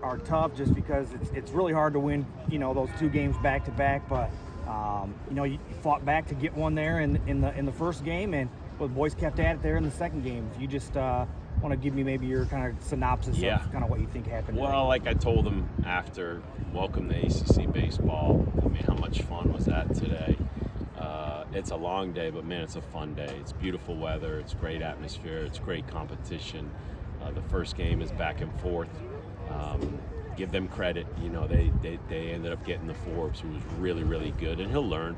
are tough just because it's really hard to win, those 2 games back to back. But you fought back to get one there in the first game, and the boys kept at it there in the second game. If you just want to give me maybe your kind of synopsis of kind of what you think happened today. Well, like I told them after, welcome to ACC baseball. I mean, how much fun was that today? It's a long day, but man, it's a fun day. It's beautiful weather. It's great atmosphere. It's great competition. The first game is back and forth. Give them credit. They ended up getting the Forbes, who was really, really good, and he'll learn.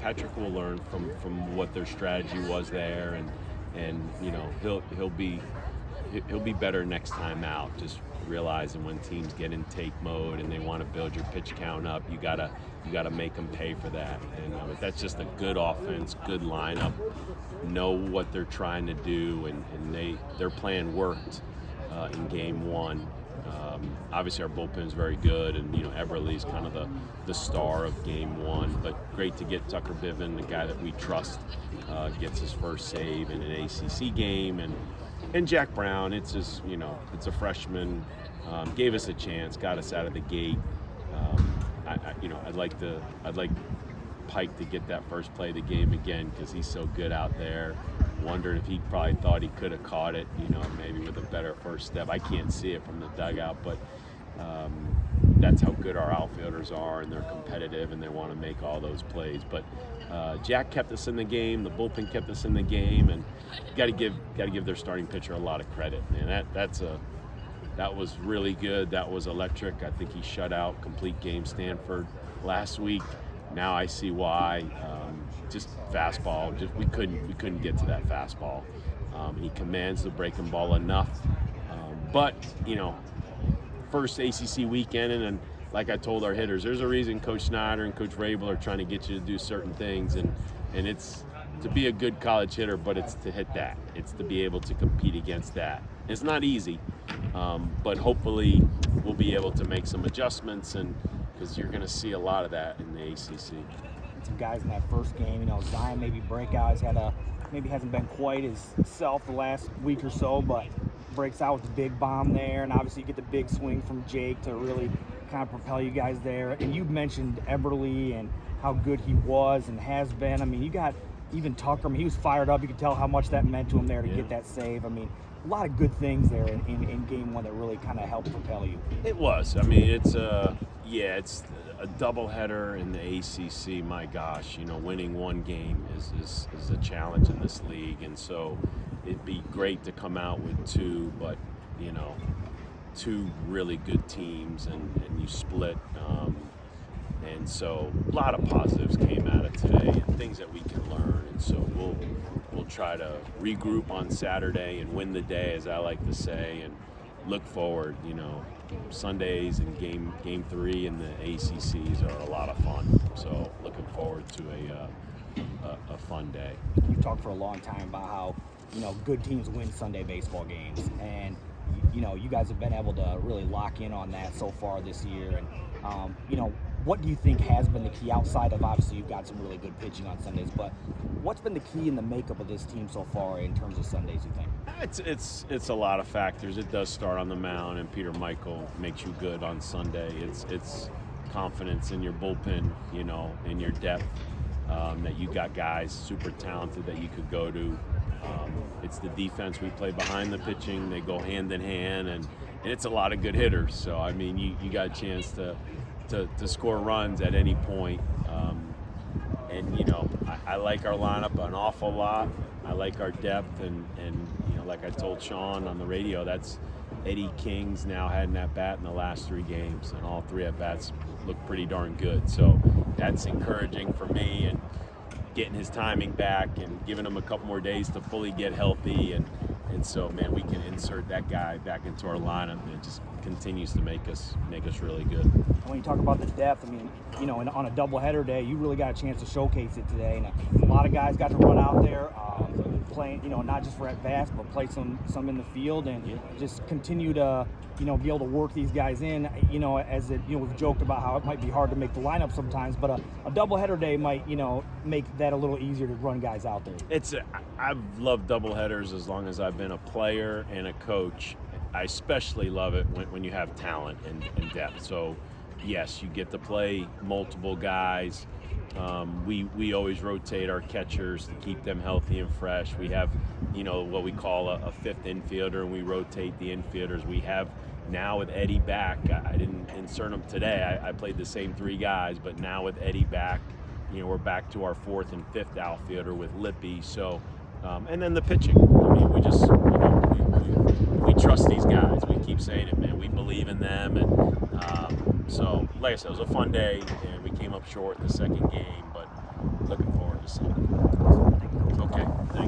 Patrick will learn from what their strategy was there, and he'll be better next time out. Just realizing when teams get in take mode and they want to build your pitch count up, you gotta make them pay for that. And that's just a good offense, good lineup. Know what they're trying to do, and their plan worked in game 1. Obviously, our bullpen is very good, and Eberle's kind of the star of game 1. But great to get Tucker Biven, the guy that we trust, gets his first save in an ACC game, and Jack Brown. It's just it's a freshman, gave us a chance, got us out of the gate. I'd like Pike to get that first play of the game again because he's so good out there. Wondering if he probably thought he could have caught it, maybe with a better first step. I can't see it from the dugout, but that's how good our outfielders are, and they're competitive and they want to make all those plays. But Jack kept us in the game, the bullpen kept us in the game, and got to give their starting pitcher a lot of credit. Man, that was really good. That was electric. I think he shut out complete game Stanford last week. Now I see why. Just fastball. We couldn't get to that fastball. He commands the breaking ball enough. But first ACC weekend, and like I told our hitters, there's a reason Coach Snyder and Coach Rabel are trying to get you to do certain things, and it's to be a good college hitter, but it's to hit that. It's to be able to compete against that. It's not easy, but hopefully we'll be able to make some adjustments, and because you're going to see a lot of that in the ACC. Some guys in that first game, Zion maybe breakouts, maybe hasn't been quite his self the last week or so, but breaks out with the big bomb there, and obviously you get the big swing from Jake to really kind of propel you guys there. And you mentioned Eberle and how good he was and has been. I mean, you got even Tucker. I mean, he was fired up. You could tell how much that meant to him there to get that save. I mean, a lot of good things there in game 1 that really kind of helped propel you. It was. I mean, it's a doubleheader in the ACC. My gosh, winning one game is a challenge in this league, and so it'd be great to come out with 2, but 2 really good teams, and you split. And so a lot of positives came out of today and things that we can learn. And so we'll try to regroup on Saturday and win the day, as I like to say, and look forward. Sundays and game 3 in the ACCs are a lot of fun. So looking forward to a fun day. You've talked for a long time about how good teams win Sunday baseball games, and you guys have been able to really lock in on that so far this year. And what do you think has been the key, outside of obviously you've got some really good pitching on Sundays, but what's been the key in the makeup of this team so far in terms of Sundays, you think? It's a lot of factors. It does start on the mound, and Peter Michael makes you good on Sunday. It's confidence in your bullpen, in your depth, that you got guys super talented that you could go to. It's the defense we play behind the pitching. They go hand in hand, and it's a lot of good hitters. So, I mean, you got a chance to score runs at any point. I like our lineup an awful lot. I like our depth, and like I told Sean on the radio, that's Eddie King's now had an at-bat in the last 3 games, and all 3 at-bats look pretty darn good. So that's encouraging for me, and getting his timing back and giving him a couple more days to fully get healthy. And so, man, we can insert that guy back into our lineup, and it just continues to make us really good. When you talk about the depth, I mean, on a doubleheader day, you really got a chance to showcase it today. And a lot of guys got to run out there, playing, not just for at-bats, but play some in the field, and just continue to, be able to work these guys in. We've joked about how it might be hard to make the lineup sometimes, but a doubleheader day might, make that a little easier to run guys out there. I've loved doubleheaders as long as I've been a player and a coach, I especially love it when you have talent and depth. So, yes, you get to play multiple guys. We always rotate our catchers to keep them healthy and fresh. We have, what we call a fifth infielder, and we rotate the infielders. We have now with Eddie back. I didn't insert him today. I played the same 3 guys, but now with Eddie back, we're back to our 4th and 5th outfielder with Lippy. So, and then the pitching. I mean, we just, we trust these guys. We keep saying it, man. We believe in them, and so, like I said, it was a fun day, and we came up short in the second game, but looking forward to Sunday. Okay, thanks.